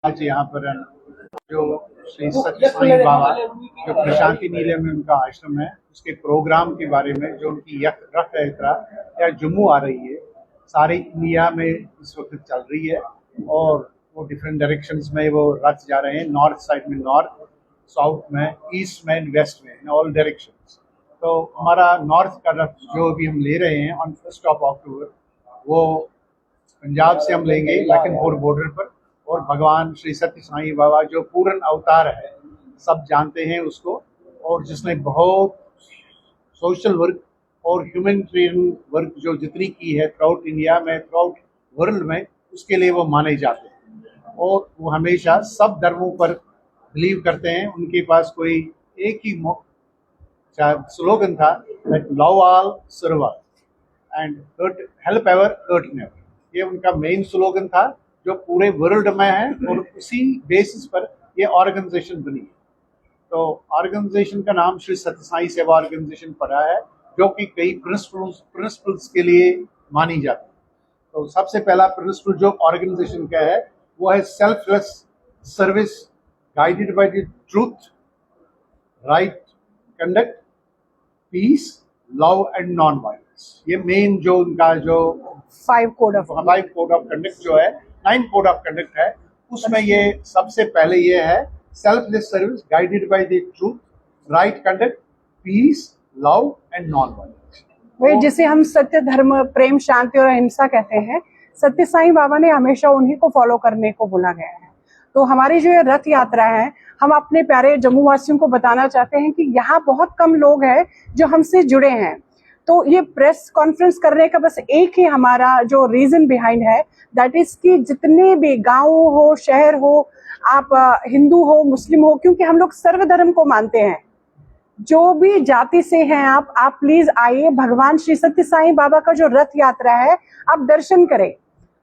आज यहाँ पर जो श्री सत्य साईं बाबा जो प्रशांति नीलम में उनका आश्रम है, उसके प्रोग्राम के बारे में, जो उनकी रथ यात्रा या जम्मू आ रही है, सारे इंडिया में इस वक्त चल रही है और वो डिफरेंट डायरेक्शंस में वो रथ जा रहे हैं। नॉर्थ साइड में नॉर्थ, साउथ में, ईस्ट में, वेस्ट में, इन ऑल डायरेक्शंस। तो हमारा नॉर्थ का रथ जो अभी हम ले रहे हैं ऑन 1 अक्टूबर, वो पंजाब से हम लेंगे लखनपुर बॉर्डर पर। और भगवान श्री सत्य साईं बाबा जो पूर्ण अवतार है, सब जानते हैं उसको, और जिसने बहुत सोशल वर्क और ह्यूमैनिटेरियन वर्क जो जितनी की है थ्रू इंडिया में, थ्रू वर्ल्ड में, उसके लिए वो माने जाते हैं। और वो हमेशा सब धर्मों पर बिलीव करते हैं। उनके पास कोई एक ही स्लोगन था, love all serve all and help ever hurt never. ये उनका मेन स्लोगन था जो पूरे वर्ल्ड में है, और उसी बेसिस पर ये ऑर्गेनाइजेशन बनी है। तो ऑर्गेनाइजेशन का नाम श्री सत्य साई सेवा ऑर्गेनाइजेशन पड़ा है, जो कि कई प्रिंसिपल्स के लिए मानी जाती है। तो सबसे पहला प्रिंसिपल जो ऑर्गेनाइजेशन का है वो है selfless service guided by the truth, right conduct, peace, love and non violence. ये मेन जो उनका जो 5 कोड ऑफ कंडक्ट जो है, 9 कोड ऑफ कंडक्ट है, उसमें ये सबसे पहले ये है selfless service guided by the truth, right conduct, peace, love and non violence. वही जिसे हम सत्य, धर्म, प्रेम, शांति और अहिंसा कहते हैं, सत्य साईं बाबा ने हमेशा उन्हीं को फॉलो करने को बोला गया है। तो हमारी जो ये रथ यात्रा है, हम अपने प्यारे जम्मू वासियों को बताना चाहते हैं कि यहाँ बहुत कम लोग हैं जो हमसे जुड़े हैं। तो ये प्रेस कॉन्फ्रेंस करने का बस एक ही हमारा जो रीजन बिहाइंड है, दैट इज कि जितने भी गांव हो, शहर हो, आप हिंदू हो, मुस्लिम हो, क्योंकि हम लोग सर्वधर्म को मानते हैं, जो भी जाति से हैं आप प्लीज आइए। भगवान श्री सत्य साईं बाबा का जो रथ यात्रा है, आप दर्शन करें।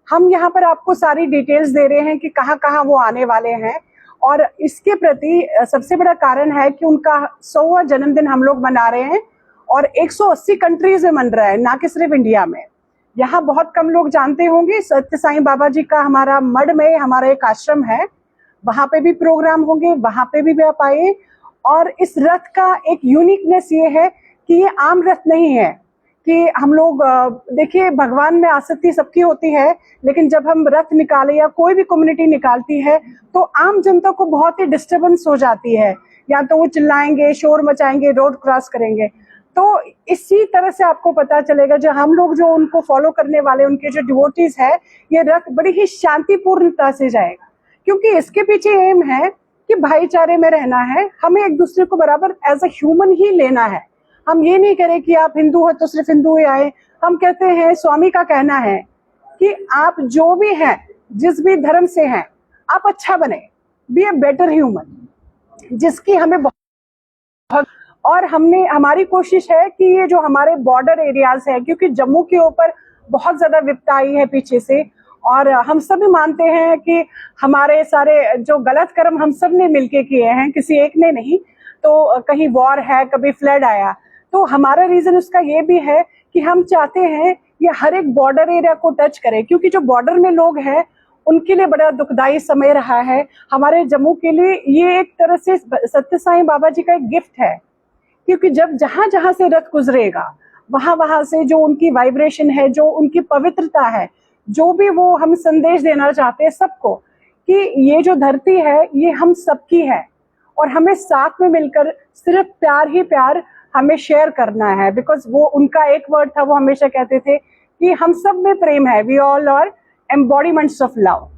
हम यहाँ पर आपको सारी डिटेल्स दे रहे हैं कि कहाँ कहाँ वो आने वाले हैं। और इसके प्रति सबसे बड़ा कारण है कि उनका 100वां जन्मदिन हम लोग मना रहे हैं, और 180 कंट्रीज में मन रहा है, ना कि सिर्फ इंडिया में। यहाँ बहुत कम लोग जानते होंगे, सत्य साईं बाबा जी का हमारा मड में हमारा एक आश्रम है, वहां पे भी प्रोग्राम होंगे, वहां पे भी आप आइए। और इस रथ का एक यूनिकनेस ये है कि ये आम रथ नहीं है कि हम लोग देखिए, भगवान में आसक्ति सबकी होती है, लेकिन जब हम रथ निकाले या कोई भी कम्युनिटी निकालती है तो आम जनता को बहुत ही डिस्टर्बेंस हो जाती है, या तो वो चिल्लाएंगे, शोर मचाएंगे, रोड क्रॉस करेंगे। तो इसी तरह से आपको पता चलेगा, जो हम लोग जो उनको फॉलो करने वाले, उनके जो डिवोटीज है, ये रथ बड़ी ही शांतिपूर्णता से जाएगा, क्योंकि इसके पीछे एम है कि भाईचारे में रहना है, हमें एक दूसरे को बराबर एज अ ह्यूमन ही लेना है। हम ये नहीं करें कि आप हिंदू हो तो सिर्फ हिंदू ही आए। हम कहते हैं, स्वामी का कहना है कि आप जो भी हैं, जिस भी धर्म से हैं, आप अच्छा बने, बी ए बेटर ह्यूमन, जिसकी हमें बहुत। और हमारी कोशिश है कि ये जो हमारे बॉर्डर एरियाज है, क्योंकि जम्मू के ऊपर बहुत ज्यादा विपत्ति आई है पीछे से, और हम सभी मानते हैं कि हमारे सारे जो गलत कर्म हम सब ने मिलके किए हैं, किसी एक ने नहीं। तो कहीं वॉर है, कभी फ्लड आया, तो हमारा रीजन उसका ये भी है कि हम चाहते हैं ये हर एक बॉर्डर एरिया को टच करे, क्योंकि जो बॉर्डर में लोग हैं उनके लिए बड़ा दुखदायी समय रहा है। हमारे जम्मू के लिए ये एक तरह से सत्य साईं बाबा जी का एक गिफ्ट है, क्योंकि जब जहां जहां से रथ गुजरेगा, वहां वहां से जो उनकी वाइब्रेशन है, जो उनकी पवित्रता है, जो भी वो हम संदेश देना चाहते हैं सबको, कि ये जो धरती है ये हम सबकी है, और हमें साथ में मिलकर सिर्फ प्यार ही प्यार हमें शेयर करना है। बिकॉज वो उनका एक वर्ड था, वो हमेशा कहते थे कि हम सब में प्रेम है, we all are embodiments of love.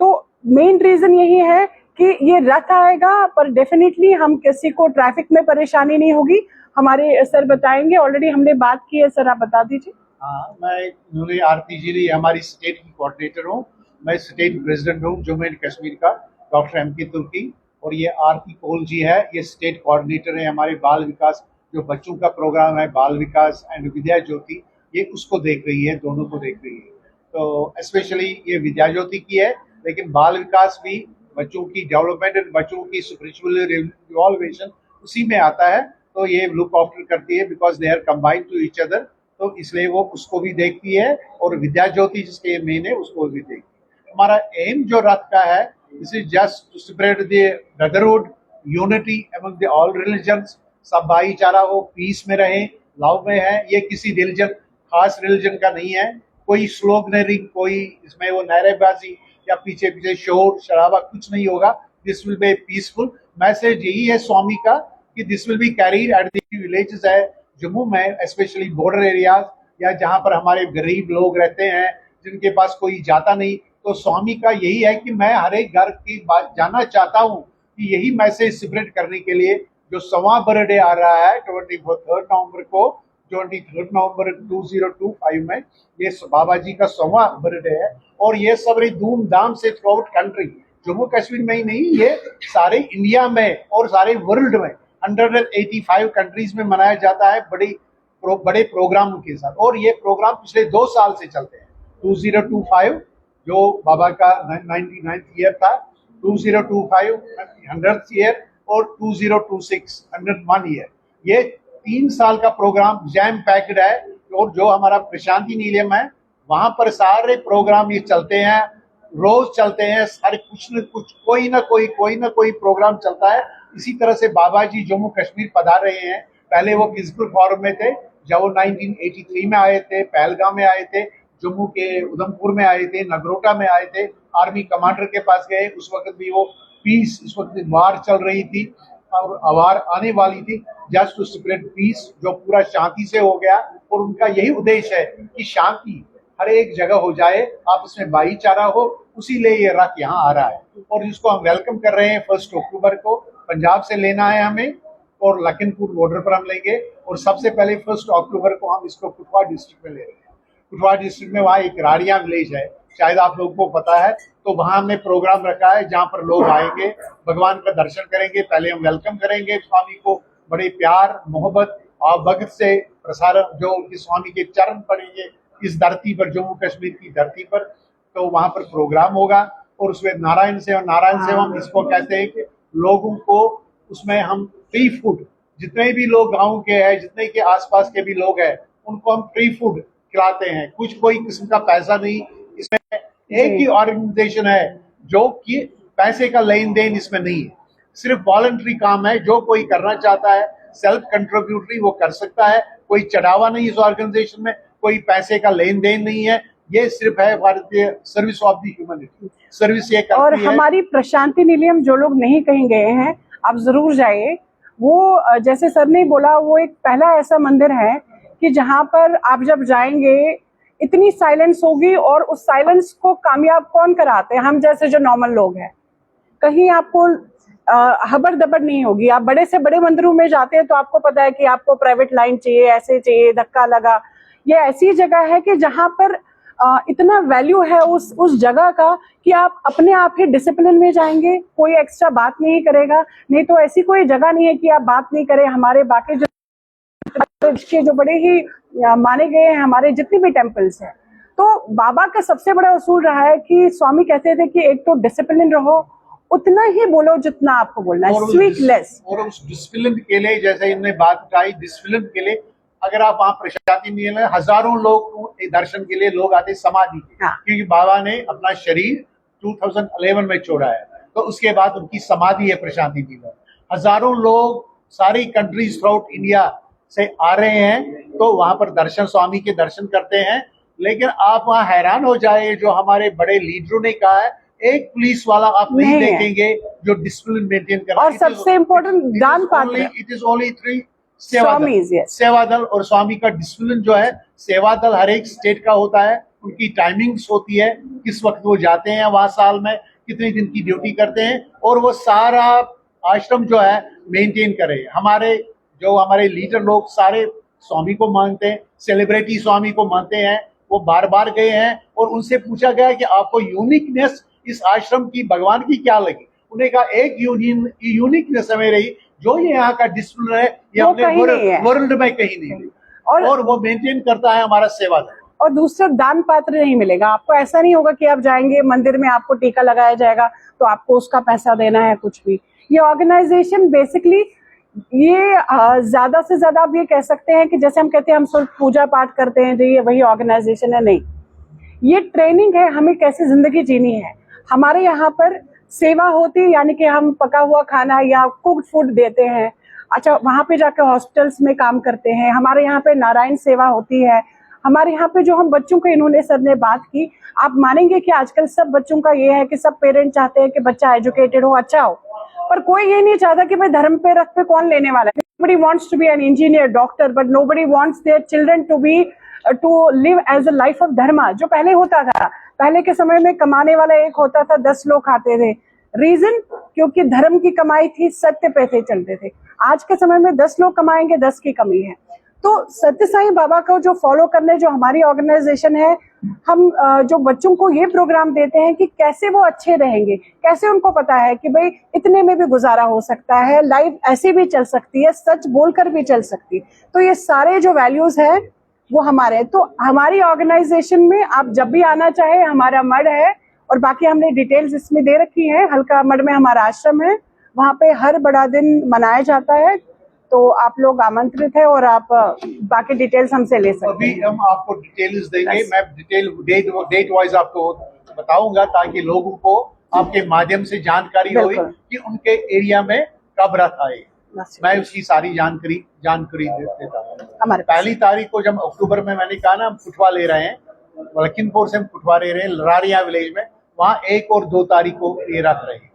तो मेन रीजन यही है कि ये रथ आएगा, पर डेफिनेटली हम किसी को ट्रैफिक में परेशानी नहीं होगी। हमारे सर बताएंगे, ऑलरेडी हमने बात की है, सर आप बता दीजिए। हाँ, मैं आरती जी हमारी स्टेट की कोऑर्डिनेटर हूँ। मैं स्टेट प्रेसिडेंट हूँ जम्मू एंड कश्मीर का, डॉक्टर एम के तुर्की। और ये आरती कोल जी है, ये स्टेट कोऑर्डिनेटर है हमारे बाल विकास, जो बच्चों का प्रोग्राम है बाल विकास एंड विद्या ज्योति, ये उसको देख रही है, दोनों को देख रही है। तो स्पेशली ये विद्या ज्योति की है, लेकिन बाल विकास भी बच्चों की डेवलपमेंट एंड बच्चों की स्पिरिचुअल रिवॉल्वेशन उसी में आता है। तो ये लुक आफ्टर करती है, because they are combined to each other. तो इसलिए वो उसको भी देखती है, और विद्या ज्योति जिसके मेन है उसको भी देखती है। हमारा एम जो रथ का है This is just to spread the brotherhood, unity among the all religions. सब भाईचारा हो, पीस में रहे, लव में है। ये किसी रिलीजन, खास रिलीजन का नहीं है। कोई स्लोगनरिंग, कोई इसमें वो नारेबाजी या पीछे पीछे शोर शराबा कुछ नहीं होगा। This will be peaceful. Message यही है स्वामी का कि this will be carried at the villages है जम्मू में, स्पेशली बॉर्डर एरियाज या जहाँ पर हमारे गरीब लोग रहते हैं जिनके पास कोई जाता नहीं। तो स्वामी का यही है कि मैं हर एक घर की बात जानना चाहता हूँ कि यही मैसेज स्प्रेड करने के लिए जो 1वां बर्थडे आ रहा है 23 नवंबर को, 23 नवंबर 2025 में ये बाबा जी का 1वां बर्थडे है। और ये सब बड़ी धूमधाम से through out country, Jammu Kashmir में ही नहीं, ये सारे इंडिया में और सारे वर्ल्ड में 185 कंट्रीज में मनाया जाता है बड़े प्रोग्राम के साथ। और ये प्रोग्राम पिछले 2 साल से चलते हैं। 2025 जो बाबा का 99th ईयर था, 2025 100th ईयर और 2026 101 ईयर। ये 3 साल का प्रोग्राम जैम पैक्ड है। और जो हमारा प्रशांति निलयम है वहां पर सारे प्रोग्राम ये चलते हैं, रोज चलते हैं। सारे कुछ न कुछ कोई ना कोई प्रोग्राम चलता है। इसी तरह से बाबा जी जम्मू कश्मीर पधार रहे हैं। पहले वो फिजिकल फॉर्म में थे, जब वो 1983 में आए थे, पहलगाम में आए थे, जम्मू के उधमपुर में आए थे, नगरोटा में आए थे, आर्मी कमांडर के पास गए। उस वक्त भी वो पीस, इस वक्त वार चल रही थी और वार आने वाली थी, जस्ट टू स्प्रेड पीस, जो पूरा शांति से हो गया। और उनका यही उद्देश्य है कि शांति हर एक जगह हो जाए, आपस में भाईचारा हो, उसी लिए ये रथ यहाँ आ रहा है। और जिसको हम वेलकम कर रहे हैं 1 अक्टूबर को, पंजाब से लेना है हमें और लखनपुर बॉर्डर पर हम लेंगे। और सबसे पहले 1 अक्टूबर को हम इसको कुटवा डिस्ट्रिक्ट में ले रहे हैं। कुटवा डिस्ट्रिक्ट में वहाँ एक राड़िया विलेज है, शायद आप लोगों को पता है। तो वहाँ हमने प्रोग्राम रखा है जहाँ पर लोग आएंगे, भगवान का दर्शन करेंगे। पहले हम वेलकम करेंगे स्वामी को, बड़े प्यार मोहब्बत और भगत से प्रसारण, जो कि स्वामी के चरण पड़ेंगे इस धरती पर, जम्मू कश्मीर की धरती पर। तो वहाँ पर प्रोग्राम होगा और उसमें नारायण सेवा हम इसको कहते हैं कि लोगों को उसमें हम फ्री फूड, जितने भी लोग गाँव के हैं, जितने के आसपास के भी लोग हैं, उनको हम फ्री फूड खिलाते हैं। कुछ कोई किस्म का पैसा नहीं। इसमें एक ही ऑर्गेनाइजेशन है जो कि पैसे का लेन देन इसमें नहीं है, सिर्फ वॉलंटरी काम है। जो कोई करना चाहता है सेल्फ कंट्रीब्यूटरी वो कर सकता है। कोई चढ़ावा नहीं इस ऑर्गेनाइजेशन में, कोई पैसे का लेन देन नहीं है। ये सिर्फ है भारतीय service of the humanity, service ये करती और है। हमारी प्रशांति निलयम, जो लोग नहीं कहीं गए हैं आप जरूर जाइए। वो जैसे सर ने बोला, वो एक पहला ऐसा मंदिर है कि जहाँ पर आप जब जाएंगे इतनी साइलेंस होगी। और उस साइलेंस को कामयाब कौन कराते हैं? हम जैसे जो नॉर्मल लोग हैं। कहीं आपको हबड़ दबड़ नहीं होगी। आप बड़े से बड़े मंदिरों में जाते हैं तो आपको पता है कि आपको प्राइवेट लाइन चाहिए, ऐसे चाहिए, धक्का लगा। ये ऐसी जगह है कि जहाँ पर इतना वैल्यू है उस जगह का कि आप अपने आप ही डिसिप्लिन में जाएंगे, कोई एक्स्ट्रा बात नहीं करेगा। नहीं तो ऐसी कोई जगह नहीं है कि आप बात नहीं करें। हमारे बाकी जो बड़े ही माने गए हैं, हमारे जितने भी टेम्पल्स हैं, तो बाबा का सबसे बड़ा उसूल रहा है कि स्वामी कहते थे कि एक तो डिसिप्लिन रहो, उतना ही बोलो जितना आपको बोलना है, स्वीट लेस। और उस डिसिप्लिन के लिए, जैसे इनने बात बताई, डिसिप्लिन के लिए अगर आप वहाँ प्रशांति निलयम, हजारों लोग दर्शन के लिए लोग आते समाधि के। हाँ। क्योंकि बाबा ने अपना शरीर 2011 में छोड़ा है, तो उसके बाद उनकी समाधि है प्रशांति निलयम। हजारों लोग सारी कंट्रीज थ्रू आउट इंडिया से आ रहे हैं, तो वहां पर दर्शन, स्वामी के दर्शन करते हैं। लेकिन आप वहाँ हैरान हो जाए, जो हमारे बड़े लीडरों ने कहा है, एक पुलिस वाला आप नहीं देखेंगे जो डिसिप्लिन मेंटेन कर रहा है। और सबसे इम्पोर्टेंट दान पात्र, इट इज ओनली 3 सेवा दल। और स्वामी का डिसिप्लिन जो है, सेवा दल हर एक स्टेट का होता है, उनकी टाइमिंग्स होती है, किस वक्त वो जाते हैं वहां, साल में कितने दिन की ड्यूटी करते हैं, और वो सारा आश्रम जो है मेंटेन करे। हमारे लीडर लोग सारे स्वामी को मानते हैं, सेलिब्रिटी स्वामी को मानते हैं। वो बार बार गए हैं और उनसे पूछा गया कि आपको यूनिकनेस इस आश्रम की, भगवान की क्या लगी? उन्हें कहा एक यूनिकनेस हमें रही, जो ये यहाँ का डिसिप्लिन है, ये अपने वर्ल्ड में कहीं नहीं। और वो मेंटेन करता है हमारा सेवा दल। और दूसरा दान पात्र नहीं मिलेगा आपको। ऐसा नहीं होगा कि आप जाएंगे मंदिर में, आपको टीका लगाया जाएगा तो आपको उसका पैसा देना है, कुछ भी। ये ऑर्गेनाइजेशन बेसिकली ये ज्यादा से ज्यादा आप ये कह सकते हैं कि जैसे हम कहते हैं हम सिर्फ पूजा पाठ करते हैं, जो ये वही ऑर्गेनाइजेशन है, नहीं। ये ट्रेनिंग है, हमें कैसे जिंदगी जीनी है। हमारे यहाँ पर सेवा होती, यानी कि हम पका हुआ खाना या कुक्ड फूड देते हैं। अच्छा, वहां पे जाके हॉस्पिटल्स में काम करते हैं। हमारे यहाँ पे नारायण सेवा होती है। हमारे यहाँ पे जो हम बच्चों को, इन्होंने सर ने बात की, आप मानेंगे कि आजकल सब बच्चों का ये है कि सब पेरेंट्स चाहते हैं कि बच्चा एजुकेटेड हो, अच्छा हो, पर कोई ये नहीं चाहता कि भाई धर्म पे रख पे कौन लेने वाला है। Nobody wants to be an engineer, doctor, but nobody wants their children to live as a life of dharma, जो पहले होता था। पहले के समय में कमाने वाला एक होता था, 10 लोग खाते थे। रीजन, क्योंकि धर्म की कमाई थी, सत्य पे थे चलते थे। आज के समय में 10 लोग कमाएंगे, 10 की कमी है। तो सत्य साईं बाबा को जो फॉलो करने, जो हमारी ऑर्गेनाइजेशन है, हम जो बच्चों को ये प्रोग्राम देते हैं कि कैसे वो अच्छे रहेंगे, कैसे उनको पता है कि भाई इतने में भी गुजारा हो सकता है, लाइफ ऐसी भी चल सकती है, सच बोलकर भी चल सकती है। तो ये सारे जो वैल्यूज हैं वो हमारे, तो हमारी ऑर्गेनाइजेशन में आप जब भी आना चाहे, हमारा मठ है, और बाकी हमने डिटेल्स इसमें दे रखी है। हल्का मठ में हमारा आश्रम है, वहाँ पे हर बड़ा दिन मनाया जाता है, तो आप लोग आमंत्रित है, और आप बाकी डिटेल्स हमसे ले सकते हैं। अभी हम आपको डिटेल्स देंगे, मैं डिटेल डेट वाइज आपको बताऊंगा, ताकि लोगों को आपके माध्यम से जानकारी हो कि उनके एरिया में कब रथ आए। मैं उसकी सारी जानकारी देता हूँ। पहली तारीख को जब अक्टूबर में, मैंने कहा ना, हम कुठवा ले रहे हैं, लखीमपुर से हम कुठवा ले रहे हैं, लरारिया विलेज में। वहाँ 1 और 2 तारीख को ये रथ रहेगी,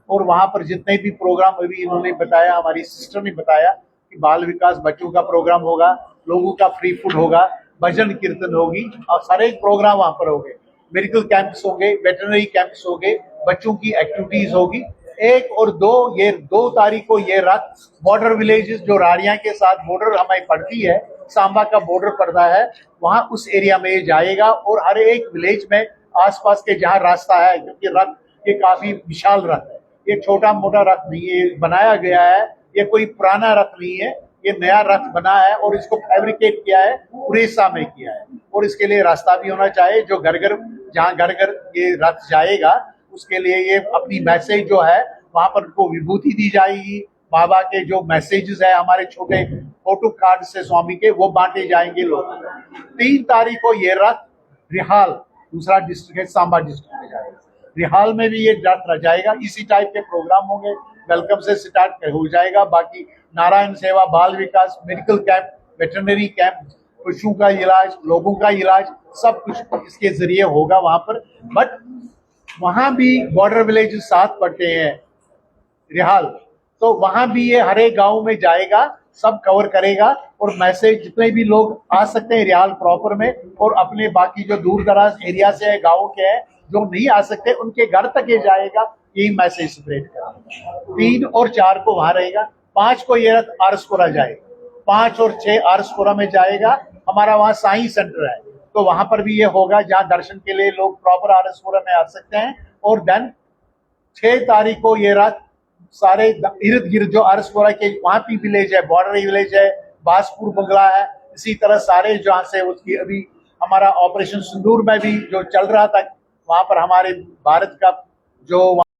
और वहां पर जितने भी प्रोग्राम अभी इन्होंने बताया, हमारी सिस्टर ने बताया कि बाल विकास बच्चों का प्रोग्राम होगा, लोगों का फ्री फूड होगा, भजन कीर्तन होगी, और सारे प्रोग्राम वहां पर होंगे। मेडिकल कैंप्स होंगे, वेटरनरी कैंप्स होंगे, बच्चों की एक्टिविटीज होगी। 1 और 2 तारीख को ये रथ बॉर्डर विलेजेस, जो रारिया के साथ बॉर्डर हमें पड़ती है, सांबा का बॉर्डर पड़ता है, वहां उस एरिया में ये जाएगा। और हर एक विलेज में आसपास के जहाँ रास्ता है, क्योंकि रथ ये काफी विशाल रथ है, ये छोटा मोटा रथ नहीं है, बनाया गया है, ये कोई पुराना रथ नहीं है, ये नया रथ बना है, और इसको फैब्रिकेट किया है, उड़ीसा में किया है। और इसके लिए रास्ता भी होना चाहिए, जो घर घर, जहाँ घर घर ये रथ जाएगा, उसके लिए ये अपनी मैसेज जो है, वहां पर उनको विभूति दी जाएगी, बाबा के जो मैसेजेस है, हमारे छोटे फोटो कार्ड से स्वामी के, वो बांटे जाएंगे लोगों को। 3 तारीख को ये रथ रिहाल, दूसरा डिस्ट्रिक्ट है, सांबा डिस्ट्रिक्ट में जाएगा। रिहाल में भी ये रथ रह जाएगा। इसी टाइप के प्रोग्राम होंगे, वेलकम से स्टार्ट हो जाएगा। बाकी नारायण सेवा, बाल विकास, मेडिकल कैंप, वेटरनरी कैंप, पशुओं का इलाज, लोगों का इलाज, सब कुछ इसके जरिए होगा वहां पर। बट वहां भी बॉर्डर विलेज साथ पड़ते हैं रिहाल, तो वहां भी ये हर एक गाँव में जाएगा, सब कवर करेगा, और मैसेज जितने भी लोग आ सकते हैं रिहाल प्रॉपर में, और अपने बाकी जो दूर दराज एरिया से है, गाँव के हैं, जो नहीं आ सकते, उनके घर तक ये जाएगा, यही मैसेज स्प्रेड करेगा। 3 और 4 को वहां रहेगा। 5 को ये रथ आरसपुरा जाएगा, 5 और 6 आरसपुरा में जाएगा। हमारा वहाँ साई सेंटर है, तो वहां पर भी ये होगा, जहाँ दर्शन के लिए लोग प्रॉपर आरसपुरा में आ सकते हैं। और देन 6 तारीख को ये रथ सारे इर्द गिर्द जो आरसपुरा के वहां भी विलेज है, बॉर्डर विलेज है, बासपुर बंगला है, इसी तरह सारे जहाँ से उसकी अभी हमारा ऑपरेशन सिंदूर में भी जो चल रहा था, वहां पर हमारे भारत का जो